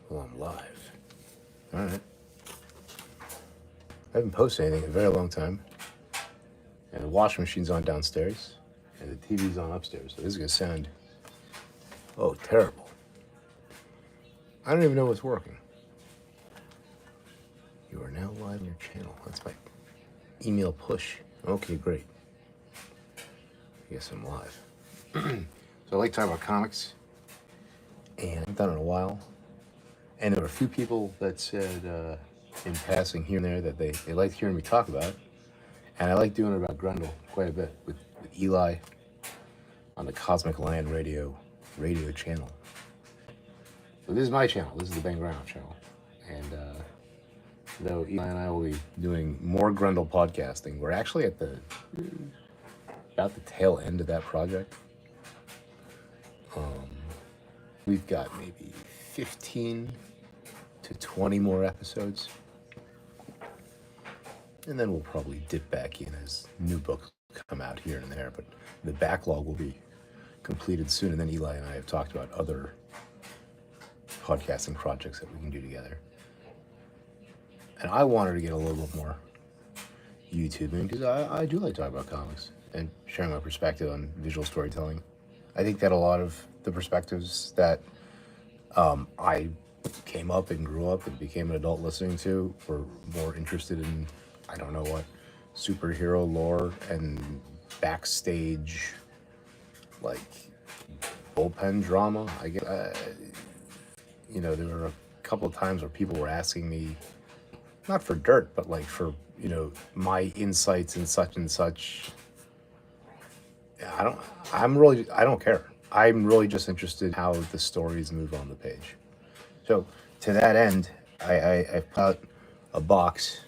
Well, I'm live. All right. I haven't posted anything in a very long time. And the washing machine's on downstairs. And the TV's on upstairs. So this is going to sound, terrible. I don't even know what's working. You are now live on your channel. That's my email push. Okay, great. I guess I'm live. So I like talking about comics. And I haven't done it in a while. And there were a few people that said in passing here and there that they liked hearing me talk about it. And I like doing it about Grundle quite a bit with Eli on the Cosmic Land radio channel. So this is my channel. This is the Ben Brown channel. And though Eli and I will be doing more Grundle podcasting, we're actually at about the tail end of that project. We've got maybe 15 to 20 more episodes. And then we'll probably dip back in as new books come out here and there. But the backlog will be completed soon. And then Eli and I have talked about other podcasting projects that we can do together. And I wanted to get a little bit more YouTubing because I do like talking about comics and sharing my perspective on visual storytelling. I think that a lot of the perspectives that I came up and grew up and became an adult listening to were more interested in, I don't know what, superhero lore and backstage, like, bullpen drama. I guess, there were a couple of times where people were asking me, not for dirt, but like for, my insights in such and such. I don't care. I'm really just interested in how the stories move on the page. So to that end, I put out a box,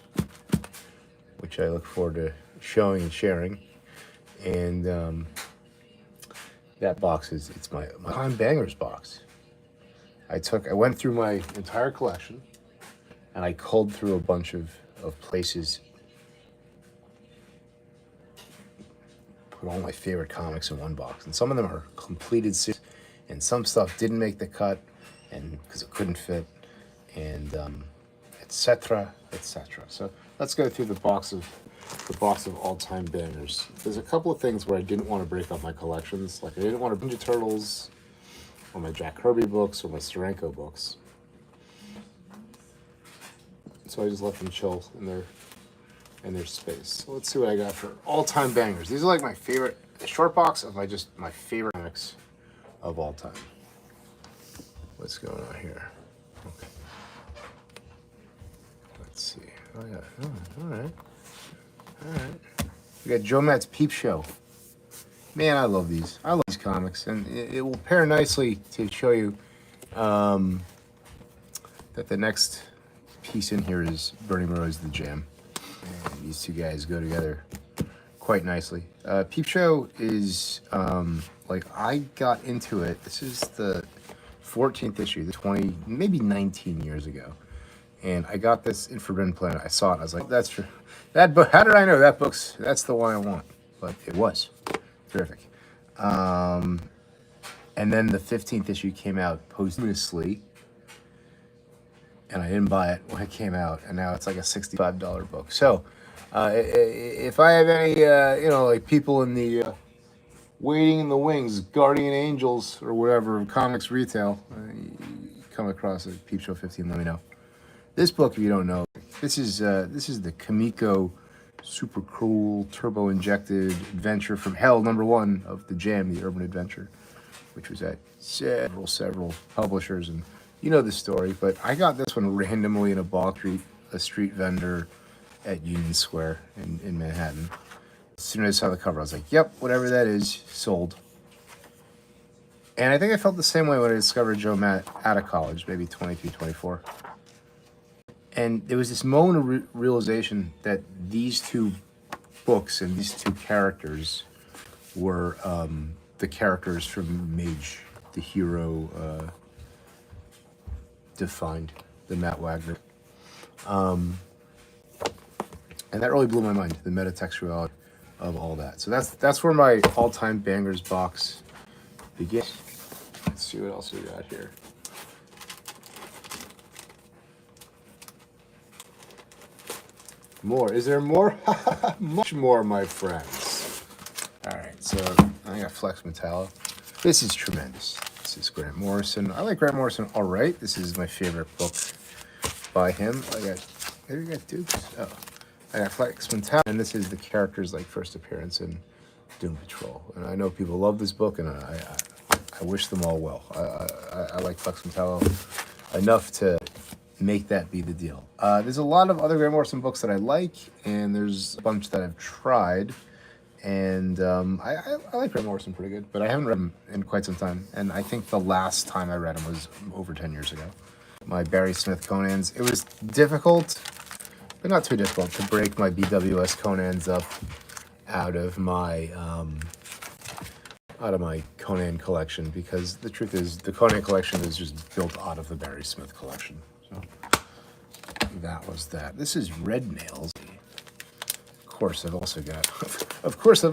which I look forward to showing and sharing. And that box it's my Time Bangers box. I went through my entire collection and I culled through a bunch of places, put all my favorite comics in one box. And some of them are completed series, and some stuff didn't make the cut and because it couldn't fit, and etc. etc. So let's go through the box of all-time bangers. There's a couple of things where I didn't want to break up my collections. Like I didn't want to Ninja Turtles or my Jack Kirby books or my Steranko books. So I just let them chill in their space. So let's see what I got for all-time bangers. These are like my favorite, a short box of my favorite comics of all time. What's going on here? Okay. Let's see. Oh yeah. Oh, all right. We got Joe Matt's Peep Show. Man, I love these. I love these comics, and it will pair nicely to show you that the next piece in here is Bernie Monroe's The Jam. And these two guys go together quite nicely. Peep Show is I got into it. This is the 14th issue, the 20, maybe 19 years ago. And I got this in Forbidden Planet. I saw it. I was like, that's true. That book, how did I know that's the one I want? But it was terrific. And then the 15th issue came out posthumously. And I didn't buy it when it came out. And now it's like a $65 book. So if I have any, people in the waiting in the wings, guardian angels or whatever of comics retail, you come across a Peep Show 15, let me know. This book, if you don't know, this is the Kamiko super cool turbo injected adventure from hell #1 of The Jam, the urban adventure, which was at several publishers, and you know the story. But I got this one randomly in a street vendor at Union Square in Manhattan. As soon as I saw the cover, I was like, yep, whatever that is, sold. And I think I felt the same way when I discovered Joe Matt out of college, maybe 23, 24. And there was this moment of realization that these two books and these two characters were the characters from Mage, the hero defined, the Matt Wagner. And that really blew my mind, the metatextuality of all that. So that's where my all-time bangers box begins. Let's see what else we got here. More. Is there more? Much more, my friends. All right, so I got Flex Metallo. This is tremendous. This is Grant Morrison. I like Grant Morrison all right. This is my favorite book by him. Maybe I got Dukes. Oh, I got Flex Metallo, and this is the character's like first appearance in Doom Patrol. And I know people love this book, and I wish them all well. I like Flex Metallo enough to make that be the deal. There's a lot of other Grant Morrison books that I like, and there's a bunch that I've tried. And I like Grant Morrison pretty good, but I haven't read him in quite some time. And I think the last time I read him was over 10 years ago. My Barry Smith Conans. It was difficult, but not too difficult, to break my BWS Conans up out of my Conan collection, because the truth is the Conan collection is just built out of the Barry Smith collection. So that was that. This is Red Nails. Of course, I've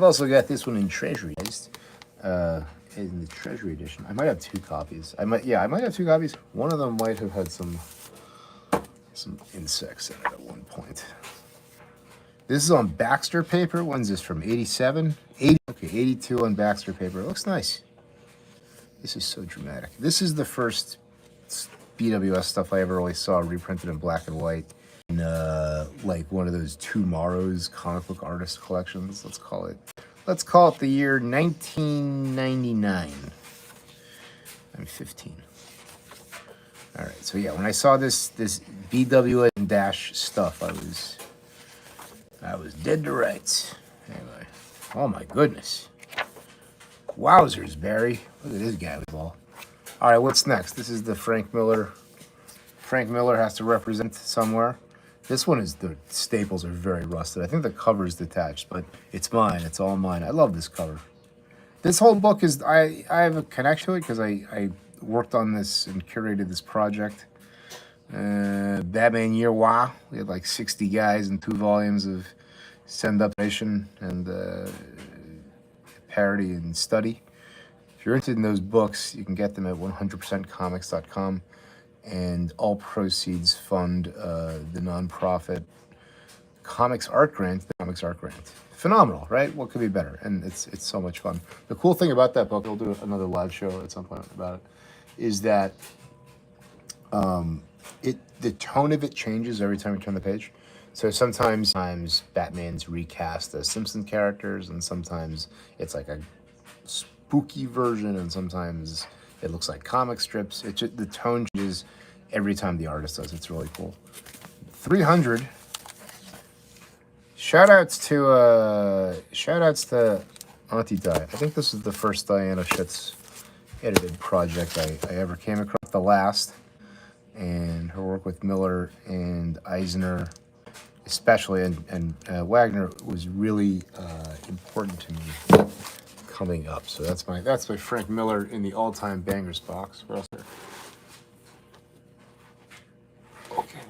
also got this one in Treasury, in the Treasury edition. I might have two copies. I might have two copies. One of them might have had some insects in it at one point. This is on Baxter paper. When's this from? 87? 80? Okay, 82 on Baxter paper. It looks nice. This is so dramatic. This is the first BWS stuff I ever really saw reprinted in black and white in like one of those Tomorrow's comic book artist collections. Let's call it the year 1999. I'm 15. All right, so yeah, when I saw this BWS dash stuff, I was dead to rights. Anyway, oh my goodness. Wowzers, Barry. Look at this guy with all. All right, what's next? This is the Frank Miller. Frank Miller has to represent somewhere. This one is, the staples are very rusted. I think the cover is detached, but it's mine. It's all mine. I love this cover. This whole book is, I have a connection to it because I worked on this and curated this project. Batman Year Wow. We had like 60 guys and 2 volumes of Send Up Nation and parody and study. If you're interested in those books, you can get them at 100%comics.com, and all proceeds fund the nonprofit Comics Art Grant. The Comics Art Grant. Phenomenal, right? What could be better? And it's so much fun. The cool thing about that book, we'll do another live show at some point about it, is that the tone of it changes every time you turn the page. So sometimes Batman's recast as Simpson characters, and sometimes it's like a spooky version, and sometimes it looks like comic strips. The tone changes every time the artist does. It's really cool. 300. Shout outs to Auntie Di. I think this is the first Diana Schutz edited project I ever came across. The last. And her work with Miller and Eisner, especially, and Wagner was really important to me coming up. So that's my Frank Miller in the all-time bangers box. What else there? Okay.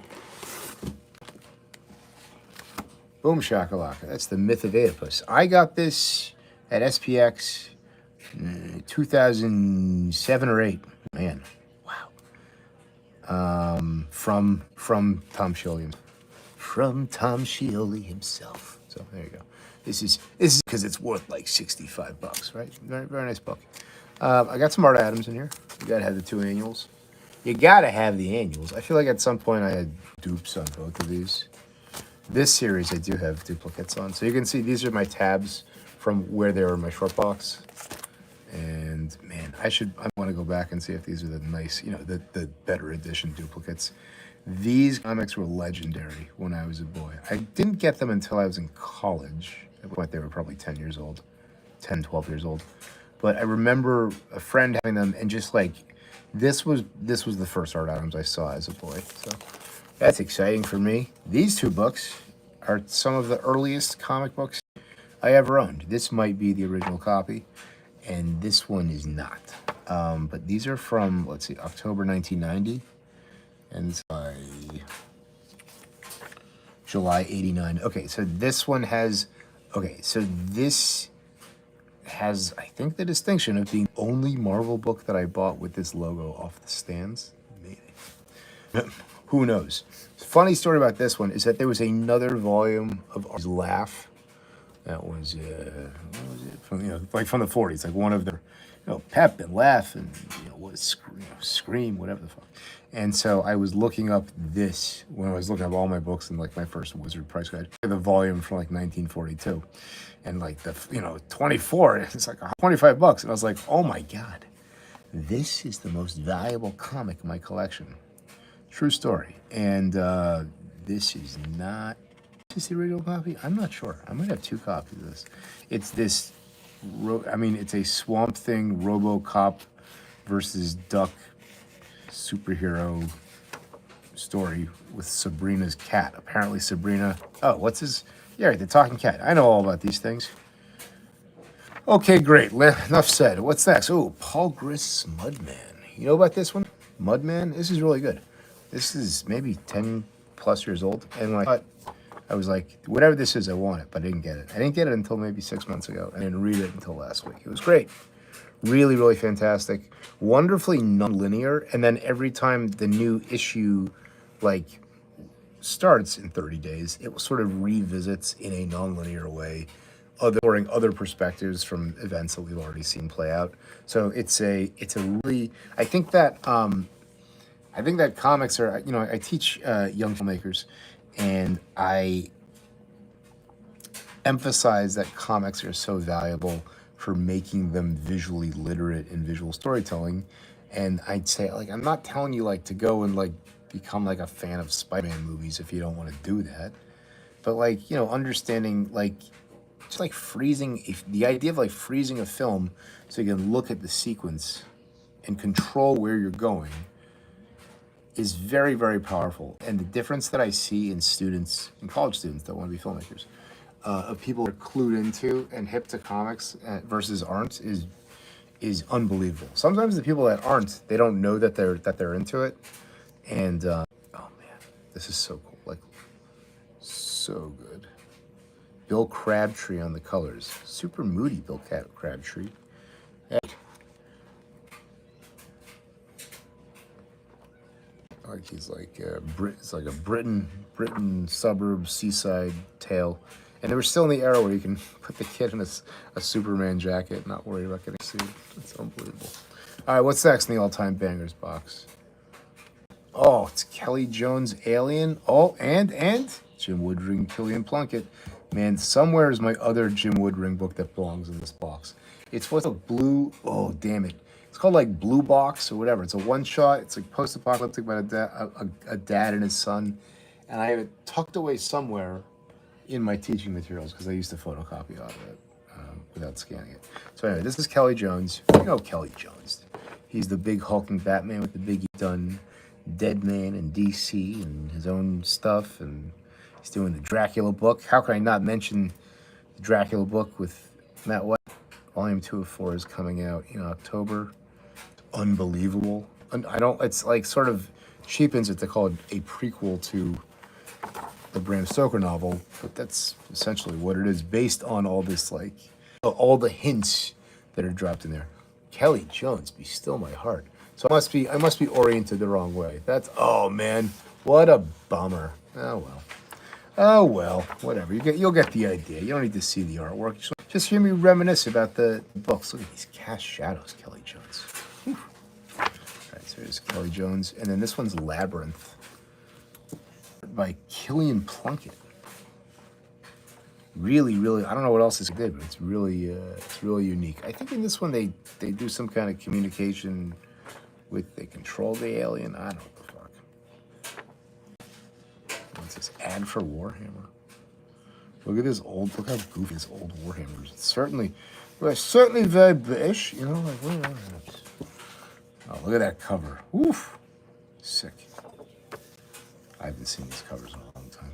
Boom shakalaka. That's the Myth of Oedipus. I got this at SPX 2007 or 8. Man. From Tom Scioli. From Tom Scioli himself. So there you go. This is because it's worth like $65, right? Very, very nice book. I got some Art Adams in here. You gotta have the 2 annuals. You gotta have the annuals. I feel like at some point I had dupes on both of these. This series I do have duplicates on. So you can see these are my tabs from where they were in my short box. And man, I want to go back and see if these are the nice, the better edition duplicates. These comics were legendary when I was a boy. I didn't get them until I was in college. At what, they were probably 10 years old, 10, 12 years old. But I remember a friend having them, and just like, this was the first Art Adams I saw as a boy. So that's exciting for me. These 2 books are some of the earliest comic books I ever owned. This might be the original copy, and this one is not. But these are from, let's see, October 1990, and it's by July 89. Okay, so this one has, this has, I think, the distinction of being the only Marvel book that I bought with this logo off the stands. Maybe. Who knows? funny story about this one is that there was another volume of Laugh that was, what was it? From, like from the 40s, like one of their, Pep and Laugh and, Scream, whatever the fuck. And so I was looking up this when I was looking up all my books in like my first Wizard price guide, the volume from like 1942. And like the, 24, it's like $25. And I was like, oh my God, this is the most valuable comic in my collection. True story. And this is not, is this the original copy? I'm not sure. I might have two copies of this. It's this, it's a Swamp Thing RoboCop versus Duck superhero story with Sabrina's cat. Apparently Sabrina, the talking cat. I know all about these things. Okay, great. Enough said. What's next? Oh, Paul Grist's Mudman. You know about this one? Mudman? This is really good. This is maybe 10 plus years old. And when I was like, whatever this is, I want it, but I didn't get it. I didn't get it until maybe 6 months ago. I didn't read it until last week. It was great. Really, really fantastic. Wonderfully non-linear. And then every time the new issue, starts in 30 days, it sort of revisits in a non-linear way, exploring other perspectives from events that we've already seen play out. So it's a really, I think that comics are, I teach young filmmakers, and I emphasize that comics are so valuable for making them visually literate in visual storytelling. And I'd say, I'm not telling you to go and become a fan of Spider-Man movies if you don't want to do that. But understanding just freezing, the idea of freezing a film so you can look at the sequence and control where you're going is very, very powerful. And the difference that I see in college students that want to be filmmakers, of people that are clued into and hip to comics versus aren't is unbelievable. Sometimes the people that aren't, they don't know that they're into it. And oh man, this is so cool, so good. Bill Crabtree on the colors, super moody Bill Crabtree. Yeah. He's it's like a Britain suburb seaside tale. And we're still in the era where you can put the kid in a Superman jacket and not worry about getting sued. It's unbelievable. All right, what's next in the all-time bangers box? Oh, it's Kelly Jones' Alien. Oh, and Jim Woodring, Killian Plunkett. Man, somewhere is my other Jim Woodring book that belongs in this box. It's what's a blue, oh, damn it. It's called Blue Box or whatever. It's a one-shot. It's post-apocalyptic about a dad and his son. And I have it tucked away somewhere in my teaching materials because I used to photocopy out of it without scanning it. So anyway, this is Kelly Jones. You know Kelly Jones. He's the big hulking Batman with the big done Dead Man in DC and his own stuff. And he's doing the Dracula book. How can I not mention the Dracula book with Matt White? Volume 2 of 4 is coming out in October. Unbelievable. It's sort of cheapens it to call it a prequel to the Bram Stoker novel, but that's essentially what it is, based on all this, all the hints that are dropped in there. Kelly Jones, Be Still My Heart. So I must be oriented the wrong way. Oh man, what a bummer. Oh well, whatever. You'll get the idea. You don't need to see the artwork. Just hear me reminisce about the books. Look at these cast shadows, Kelly Jones. Whew. All right, so here's Kelly Jones, and then this one's Labyrinth by Killian Plunkett. Really, really, I don't know what else is good, but it's really unique. I think in this one they do some kind of communication they control the alien. I don't know what the fuck. What's this? Ad for Warhammer. Look at this look how goofy this old Warhammer is. It's certainly very British, what? Oh, look at that cover. Woof. Sick. I haven't seen these covers in a long time.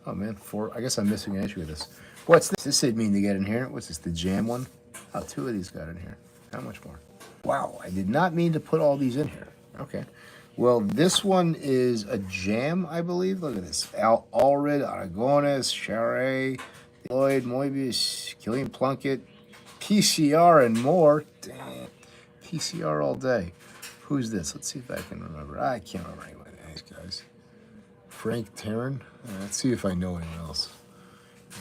Oh man, I guess I'm missing an issue of this. What's this? This didn't mean to get in here. What's this, the Jam one? Oh, 2 of these got in here. How much more? Wow, I did not mean to put all these in here. Okay. Well, this one is a Jam, I believe. Look at this. Allred, Aragones, Charret, Lloyd, Moebius, Killian Plunkett, PCR, and more. Damn. PCR all day. Who's this? Let's see if I can remember. I can't remember any of these guys. Frank Taryn. Let's see if I know anyone else.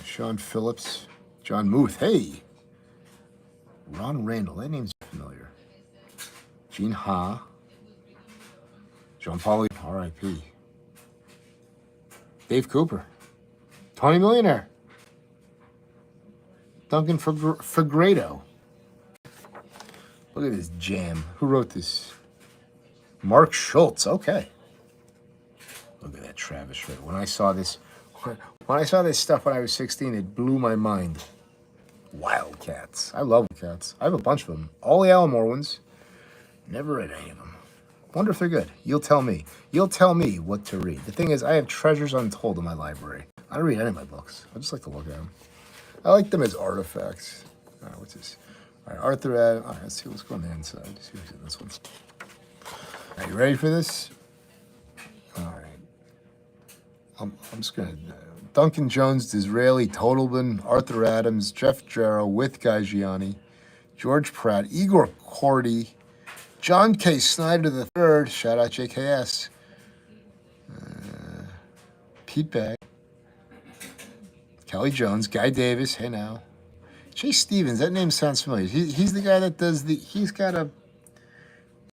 Sean Phillips. John Muth. Hey. Ron Randall. That name's familiar. Gene Ha. John Pauly. R.I.P. Dave Cooper. Tony Millionaire. Duncan Fagredo. Look at this jam. Who wrote this? Mark Schultz. Okay. Look at that Travis Shredder. When I saw this stuff when I was 16, it blew my mind. Wildcats. I love cats. I have a bunch of them. All the Alamo ones. Never read any of them. Wonder if they're good. You'll tell me. You'll tell me what to read. The thing is, I have treasures untold in my library. I don't read any of my books. I just like to look at them. I like them as artifacts. All right, what's this? All right, Arthur Adams. All right, let's see what's going on the inside. Let's see what's in this one. Are you ready for this? All right. I'm just going to... Duncan Jones, Disraeli, Totalman, Arthur Adams, Jeff Jarrow, with Guy Gianni, George Pratt, Igor Cordy, John K. Snyder III, shout out JKS, Pete Bag, Kelly Jones, Guy Davis, hey now, Chase Stevens, that name sounds familiar. He's the guy that does he's got a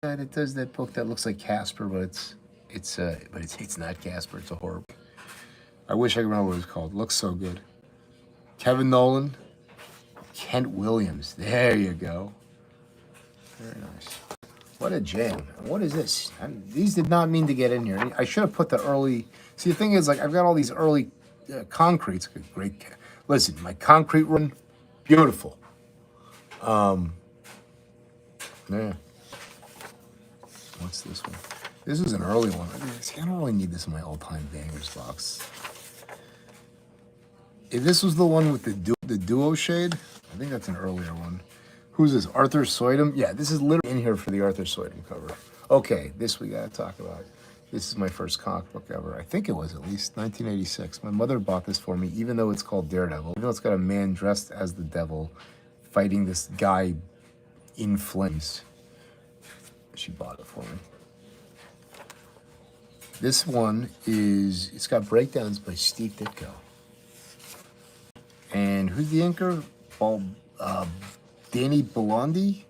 guy that does that book that looks like Casper, but it's not Casper, it's a horror book. I wish I could remember what it was called. Looks so good. Kevin Nolan. Kent Williams. There you go. Very nice. What a jam. What is this? These did not mean to get in here. I should have put the early... See, the thing is, like, I've got all these early concretes. Great. Listen, my concrete run, beautiful. Yeah. What's this one? This is an early one. See, I don't really need this in my all-time bangers box. If this was the one with the duo shade, I think that's an earlier one. Who's this? Arthur Soydum? Yeah, this is literally in here for the Arthur Soydum cover. Okay, this we gotta talk about. This is my first comic book ever. I think it was at least 1986. My mother bought this for me, even though it's called Daredevil. Even though it's got a man dressed as the devil fighting this guy in flames. She bought it for me. This one is, it's got breakdowns by Steve Ditko. And who's the inker? Danny Bellondi?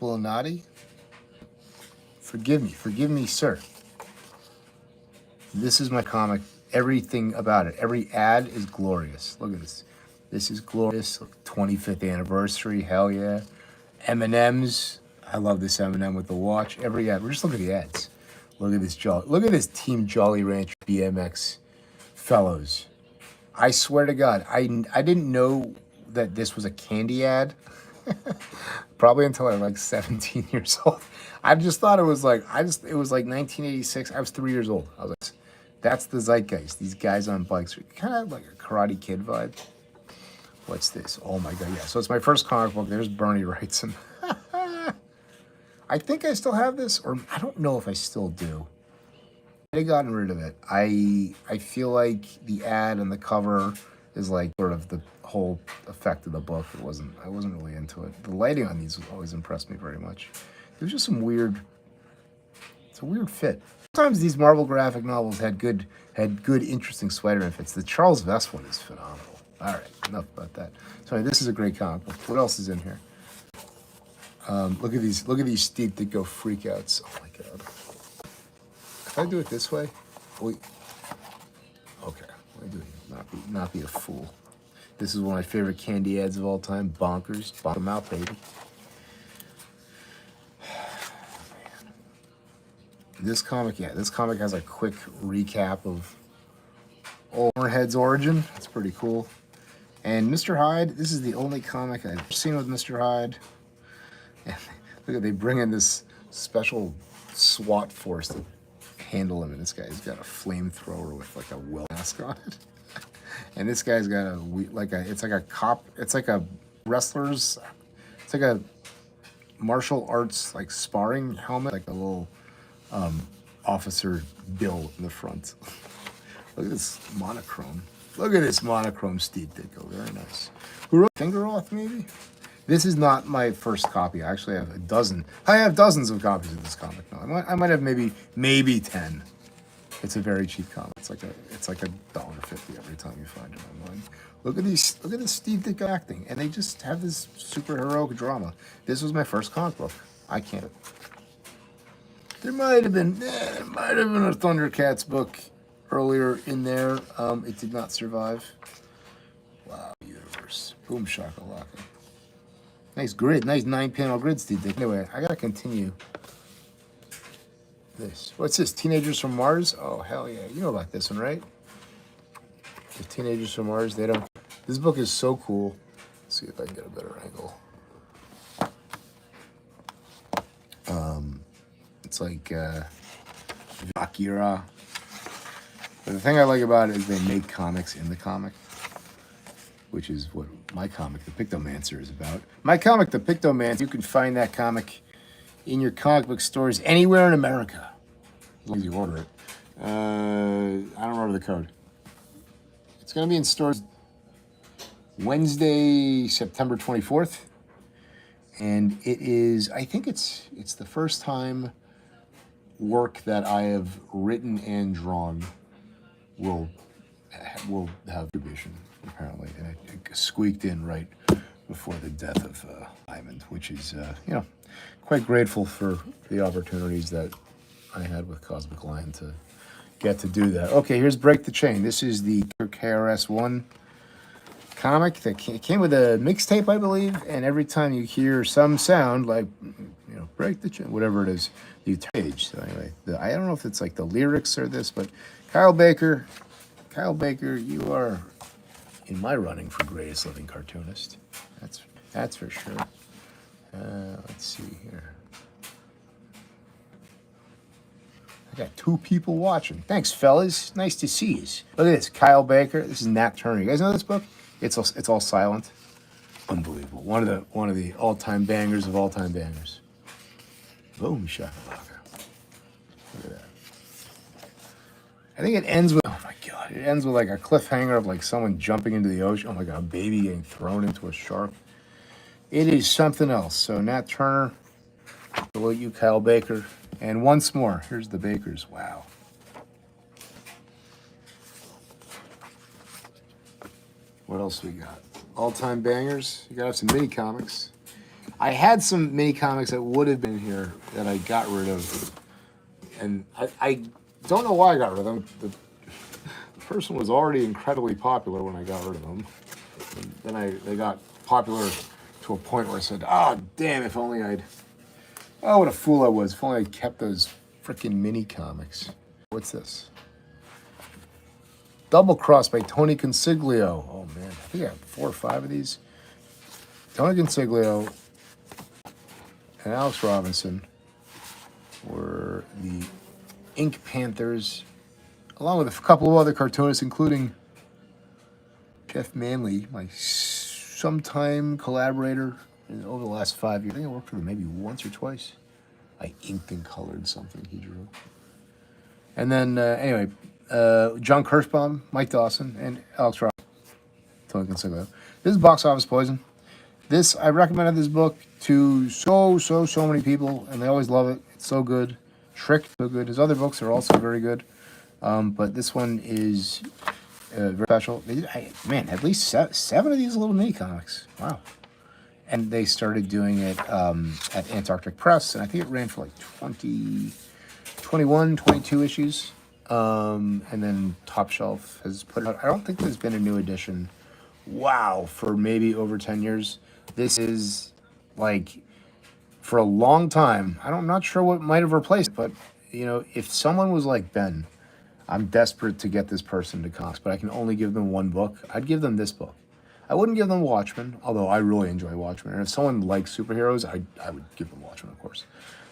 Bellinati? Forgive me, sir. This is my comic. Everything about it. Every ad is glorious. Look at this. This is glorious. 25th anniversary, hell yeah. M&M's. I love this M&M with the watch. Every ad. We're just looking at the ads. Look at this Look at this Team Jolly Rancher BMX fellows. I swear to God, I didn't know that this was a candy ad. Probably until I was like 17 years old. I just thought it was like, it was like 1986. I was 3 years old. I was like, that's the zeitgeist. These guys on bikes. Kind of like a Karate Kid vibe. What's this? Oh my God, yeah. So it's my first comic book. There's Bernie Wrightson. I think I still have this, or I don't know if I still do. I've gotten rid of it. I feel like the ad and the cover is like sort of the whole effect of the book. I wasn't really into it. The lighting on these always impressed me very much. There's just some weird, it's a weird fit. Sometimes these Marvel graphic novels had good interesting Spider-Man fits. The Charles Vess one is phenomenal. All right, enough about that. So this is a great comic book. What else is in here? Look at these Steve Ditko freakouts. Oh my God. If I do it this way, wait. Okay, let me do it. Not be a fool. This is one of my favorite candy ads of all time. Bonkers. Bonk 'em out, baby. Man. This comic has a quick recap of Overhead's origin. That's pretty cool. And Mr. Hyde, this is the only comic I've seen with Mr. Hyde. And look at, they bring in this special SWAT force to handle him, and this guy's got a flamethrower with like a well mask on it. And this guy's got it's like a cop, it's like a wrestler's, it's like a martial arts like sparring helmet, like a little officer bill in the front. Look at this monochrome. Look at this monochrome Steve Ditko, very nice. Who wrote Finger Off, maybe? This is not my first copy. I actually have a dozen. I have dozens of copies of this comic now. I might have maybe 10. It's a very cheap comic. It's like $1.50 every time you find it online. Look at this Steve Dick acting, and they just have this super heroic drama. This was my first comic book. I can't. There might have been a Thundercats book earlier in there. It did not survive. Wow, universe. Boom shakalaka. Nice grid, nice 9-panel grid, Steve Dick. Anyway, I gotta continue this. What's this? Teenagers from Mars? Oh, hell yeah. You know about this one, right? The Teenagers from Mars, they don't. This book is so cool. Let's see if I can get a better angle. It's like Akira. But the thing I like about it is they make comics in the comic, which is what my comic, The Pictomancer, is about. My comic, The Pictomancer, you can find that comic in your comic book stores anywhere in America, as long as you order it. I don't remember the code. It's going to be in stores Wednesday, September 24th. And it is, I think it's the first time work that I have written and drawn will have distribution, apparently. And it squeaked in right before the death of Diamond, which is, quite grateful for the opportunities that I had with Cosmic Lion to get to do that. Okay, here's Break the Chain. This is the KRS-One comic that came with a mixtape, I believe, and every time you hear some sound like, break the chain, whatever it is, you page. So anyway, I don't know if it's like the lyrics or this, but Kyle Baker, you are in my running for greatest living cartoonist. That's for sure. Let's see here. I got 2 people watching. Thanks, fellas. Nice to see you. Look at this, Kyle Baker. This is Nat Turner. You guys know this book? It's all silent. Unbelievable. One of the all-time bangers of all-time bangers. Boom shakalaka. Look at that. I think it ends with, oh my God, it ends with like a cliffhanger of like someone jumping into the ocean. Oh my God, a baby getting thrown into a shark. It is something else. So Nat Turner, hello you, Kyle Baker. And once more, here's the Bakers. Wow. What else we got? All-time bangers. You gotta have some mini comics. I had some mini comics that would have been here that I got rid of. And I don't know why I got rid of them. The person was already incredibly popular when I got rid of them. And then they got popular to a point where I said, oh, damn, if only I'd... Oh, what a fool I was. If only I kept those freaking mini comics. What's this? Double Cross by Tony Consiglio. Oh, man. I think I have 4 or 5 of these. Tony Consiglio and Alex Robinson were the Ink Panthers, along with a couple of other cartoonists, including Jeff Manley, my sometime collaborator over the last 5 years. I think I worked with him maybe once or twice. I inked and colored something he drew. And then, anyway, John Kirschbaum, Mike Dawson, and Alex Robinson. Tony Consiglio. This is Box Office Poison. I recommended this book to so many people, and they always love it. It's so good. Trick, so good. His other books are also very good. But this one is very special. Man, at least 7 of these little mini comics. Wow. And they started doing it at Antarctic Press, and I think it ran for like 21, 22 issues. And then Top Shelf has put it out. I don't think there's been a new edition, wow, for maybe over 10 years. This is like, for a long time, I'm not sure what might have replaced it, but, if someone was like, Ben, I'm desperate to get this person to comics, but I can only give them one book, I'd give them this book. I wouldn't give them Watchmen, although I really enjoy Watchmen. And if someone likes superheroes, I would give them Watchmen, of course.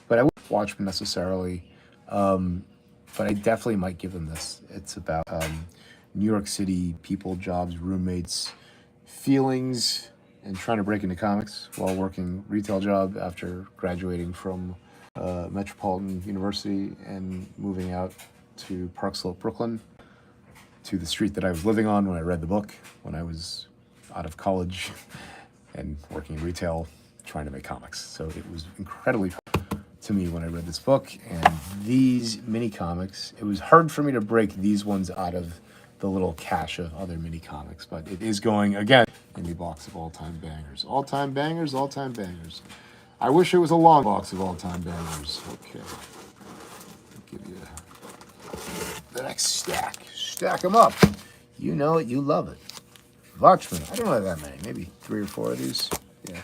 But I wouldn't Watchmen necessarily. But I definitely might give them this. It's about New York City people, jobs, roommates, feelings, and trying to break into comics while working retail job after graduating from Metropolitan University and moving out to Park Slope, Brooklyn, to the street that I was living on when I read the book, when I was out of college and working in retail, trying to make comics. So it was incredibly to me when I read this book and these mini comics. It was hard for me to break these ones out of the little cache of other mini comics, but it is going again in the box of all-time bangers. All-time bangers, all-time bangers. I wish it was a long box of all-time bangers. Okay. I'll give you the next stack. Stack them up. You know it, you love it. Watchmen. I don't know that many. Maybe 3 or 4 of these. Yeah.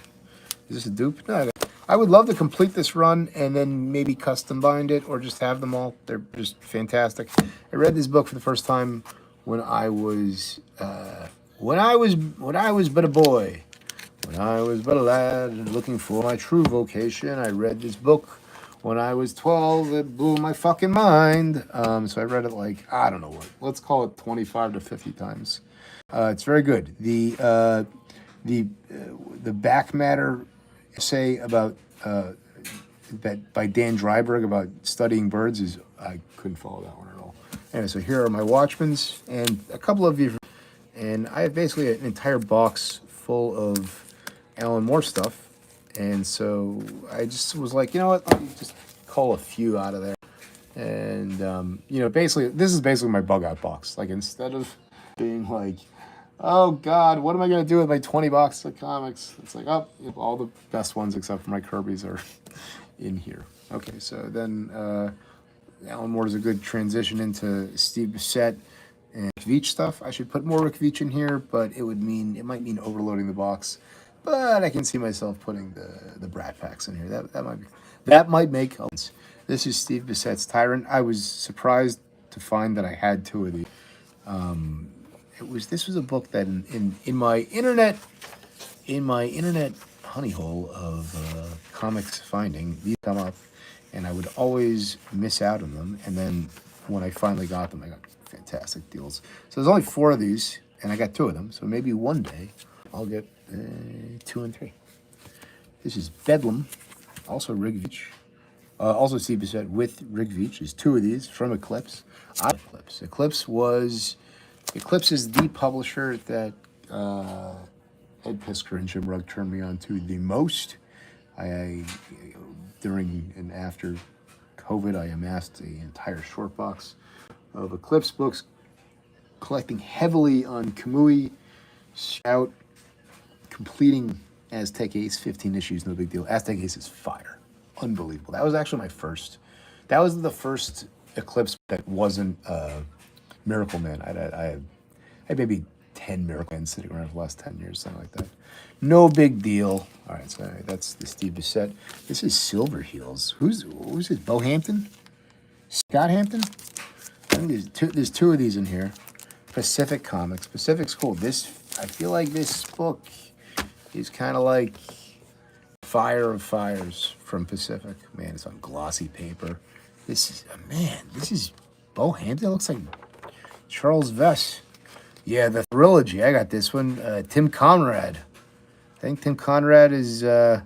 Is this a dupe? No. I would love to complete this run and then maybe custom bind it or just have them all. They're just fantastic. I read this book for the first time when I was but a boy. When I was but a lad looking for my true vocation. I read this book when I was 12. It blew my fucking mind. So I read it like, I don't know what. Let's call it 25 to 50 times. It's very good. The back matter essay about that by Dan Dryberg about studying birds is I couldn't follow that one at all. Anyway, so here are my Watchmens and a couple of you, and I have basically an entire box full of Alan Moore stuff, and so I just was like, you know what, let me just cull a few out of there, and you know, basically this is basically my bug out box. Like instead of being like, oh God, what am I gonna do with my 20 boxes of comics? It's like, oh, all the best ones except for my Kirby's are in here. Okay, so then Alan Moore is a good transition into Steve Bissette and Veach stuff. I should put more Rick Veach in here, but it might mean overloading the box. But I can see myself putting the Brat Packs in here. That might make sense. This is Steve Bissette's Tyrant. I was surprised to find that I had 2 of these. This was a book that in my internet honey hole of comics finding, these come up, and I would always miss out on them. And then when I finally got them, I got fantastic deals. So there's only 4 of these, and I got 2 of them. So maybe one day I'll get 2 and 3. This is Bedlam, also Rig Veach. Also Steve Bissette with Rig Veach. There's 2 of these from Eclipse. Eclipse is the publisher that Ed Piskor and Jim Rugg turned me on to the most. During and after COVID, I amassed the entire Shortbox of Eclipse books, collecting heavily on Kamui, Scout, completing Aztec Ace, 15 issues, no big deal. Aztec Ace is fire. Unbelievable. That was actually my first. That was the first Eclipse that wasn't Miracle Man. I had maybe 10 Miracle Men sitting around for the last 10 years, something like that. No big deal. All right, so that's the Steve Bissette. This is Silver Heels. Who's this? Bo Hampton? Scott Hampton? I think there's 2 of these in here. Pacific Comics. Pacific's cool. I feel like this book is kind of like Fire of Fires from Pacific. Man, it's on glossy paper. This is Bo Hampton. It looks like Charles Vess. Yeah, the Trilogy. I got this one. Tim Conrad. I think Tim Conrad is. Last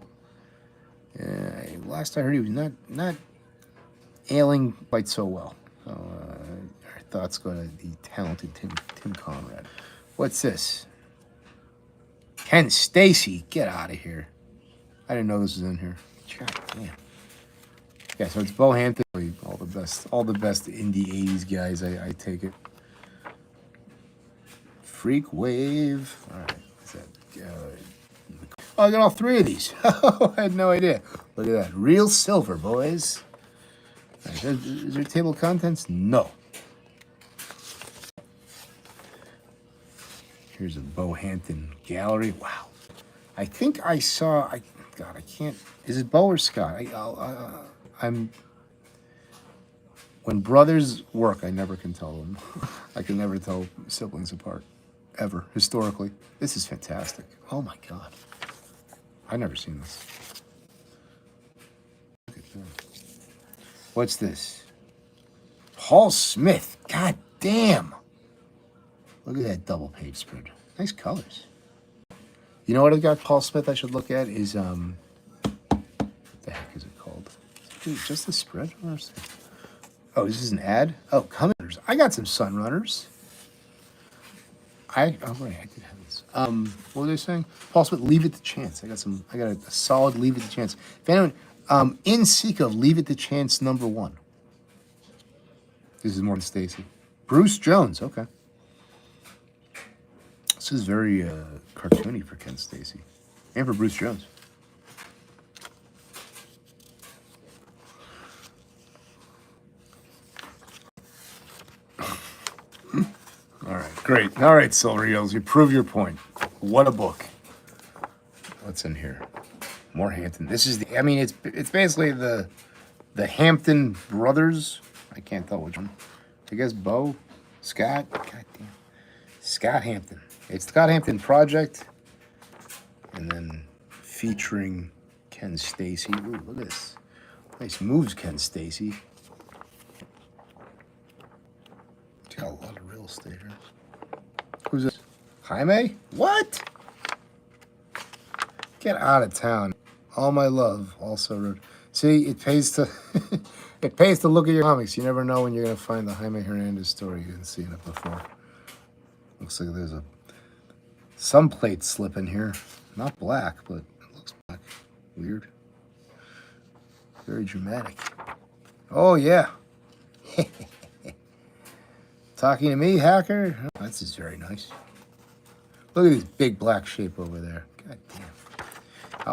I heard, he was not ailing quite so well. So, our thoughts go to the talented Tim Conrad. What's this? Ken Stacy. Get out of here. I didn't know this was in here. God damn. Yeah, so it's Bo Hampton. All the best indie 80s guys. I take it. Freak Wave. All right. What's that? I got all 3 of these. I had no idea. Look at that. Real silver, boys. Right, is there table of contents? No. Here's a Bo Hampton gallery. Wow. I think I saw. God, I can't. Is it Bo or Scott? When brothers work, I never can tell them. I can never tell siblings apart. Ever, historically. This is fantastic. Oh my God. I've never seen this. Look at that. What's this? Paul Smith. God damn. Look at that double page spread. Nice colors. You know what I've got Paul Smith I should look at is, what the heck is it called? Dude, just the spread? Oh, this is an ad? Oh, Commoners. I got some Sunrunners. I did have this. What was I saying? Paul Smith, Leave It to Chance. I got a solid Leave It to Chance. If anyone, in seek of Leave It to Chance #1. This is more than Stacy. Bruce Jones, okay. This is very cartoony for Ken Stacy. And for Bruce Jones. All right, great. All right, Silver Eels, you prove your point. What a book. What's in here? More Hampton. This is the, I mean, it's basically the Hampton brothers. I can't tell which one. I guess Bo, Scott, goddamn, Scott Hampton. It's Scott Hampton Project, and then featuring Ken Stacy. Ooh, look at this. Nice moves, Ken Stacy. He's got a lot of real estate here. Who's this? Jaime? What? Get out of town. All My Love also wrote. See, it pays to it pays to look at your comics. You never know when you're gonna find the Jaime Hernandez story. You haven't seen it before. Looks like there's some plate slip in here. Not black, but it looks black. Weird. Very dramatic. Oh yeah. Talking to me, hacker? Oh, this is very nice. Look at this big black shape over there. God damn. I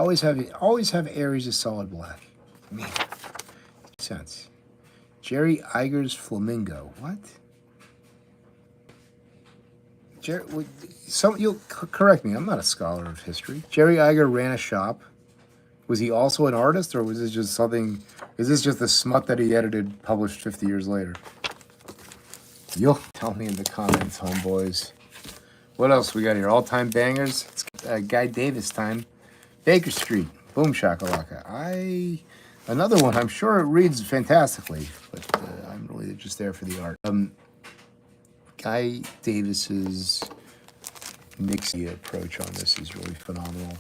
always have Aries of solid black. Man, makes sense. Jerry Iger's Flamingo. What? You'll correct me. I'm not a scholar of history. Jerry Iger ran a shop. Was he also an artist, or was this just something? Is this just the smut that he edited, published 50 years later? You'll tell me in the comments, homeboys. What else we got here? All-time bangers. It's Guy Davis time. Baker Street. Boom shakalaka. Another one. I'm sure it reads fantastically, but I'm really just there for the art. Guy Davis's mixy approach on this is really phenomenal.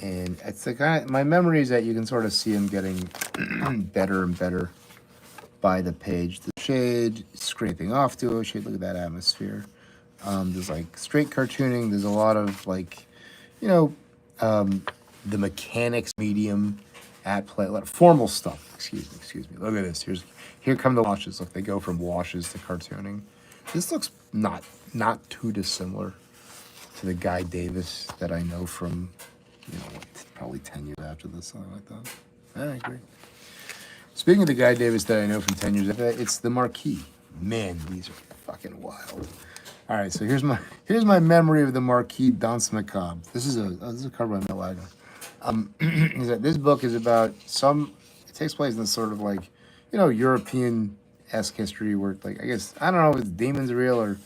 And it's the kind. My memory is that you can sort of see him getting better and better by the page. The shade scraping off to a shade. Look at that atmosphere. There's like straight cartooning. There's a lot of like, you know, the mechanics medium at play. A lot of formal stuff. Excuse me. Look at this. Here come the washes. Look, they go from washes to cartooning. This looks not too dissimilar to the Guy Davis that I know from, you know, probably 10 years after this, something like that. I agree. Speaking of the Guy Davis that I know from 10 years after, it's the Marquis. Man, these are fucking wild. All right, so here's my memory of the Marquis Danse Macabre. This is a cover by Mel Wagner. Is that this book is about it takes place in this sort of like, you know, European-esque history where, like, I guess, I don't know if it's demons real or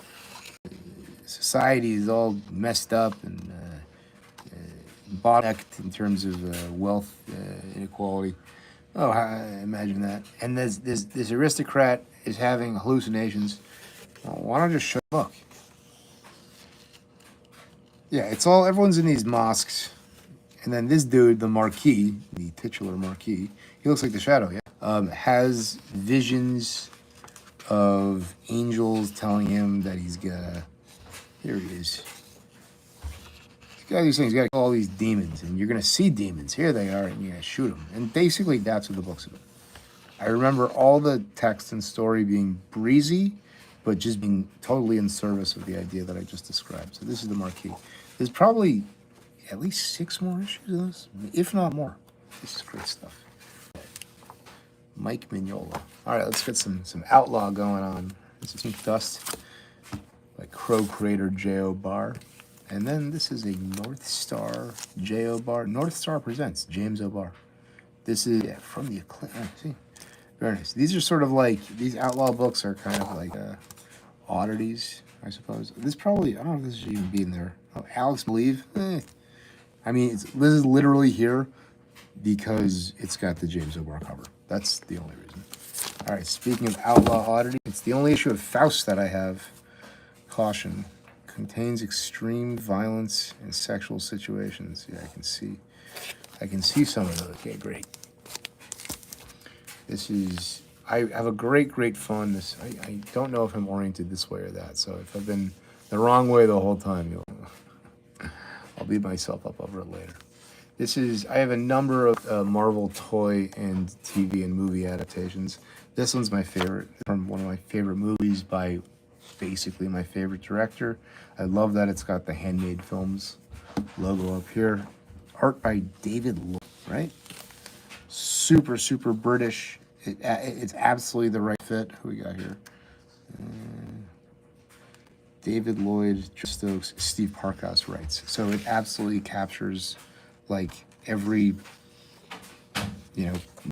society is all messed up and bottlenecked in terms of wealth inequality. Oh, I imagine that. And this aristocrat is having hallucinations. Well, why don't I just show the book? Yeah, everyone's in these mosques. And then this dude, the Marquis, the titular Marquis, he looks like the Shadow, yeah? Has visions of angels telling him that he's gonna, here he is. He's got these things, he's got all these demons, and you're gonna see demons. Here they are, and you're gonna shoot them. And basically, that's what the book's about. I remember all the text and story being breezy, but just being totally in service of the idea that I just described. So this is the Marquis. There's probably at least 6 more issues of this, if not more. This is great stuff. Mike Mignola. All right, let's get some outlaw going on. This is Pink Dust by Crow Creator J.O. Barr. And then this is a North Star J.O. Barr. North Star Presents James O. Barr. This is from the acclaim. See, very nice. These are sort of like, these outlaw books are kind of like oddities, I suppose. This probably, I don't know if this should even be in there. Oh, Alex Believe? I mean, this is literally here because it's got the James O. Barr cover. That's the only reason. All right, speaking of outlaw oddity, it's the only issue of Faust that I have. Caution. Contains extreme violence and sexual situations. Yeah, I can see some of those. Okay, great. This is, I have a great fun. I don't know if I'm oriented this way or that. So if I've been the wrong way the whole time, beat myself up over it later. This is, I have a number of Marvel toy and TV and movie adaptations. This one's my favorite, from one of my favorite movies by basically my favorite director. I love that it's got the Handmade Films logo up here. Art by David Lloyd, right? Super, super British. It's absolutely the right fit. Who we got here? David Lloyd Stokes, Steve Parkhouse writes. So it absolutely captures like every, you know,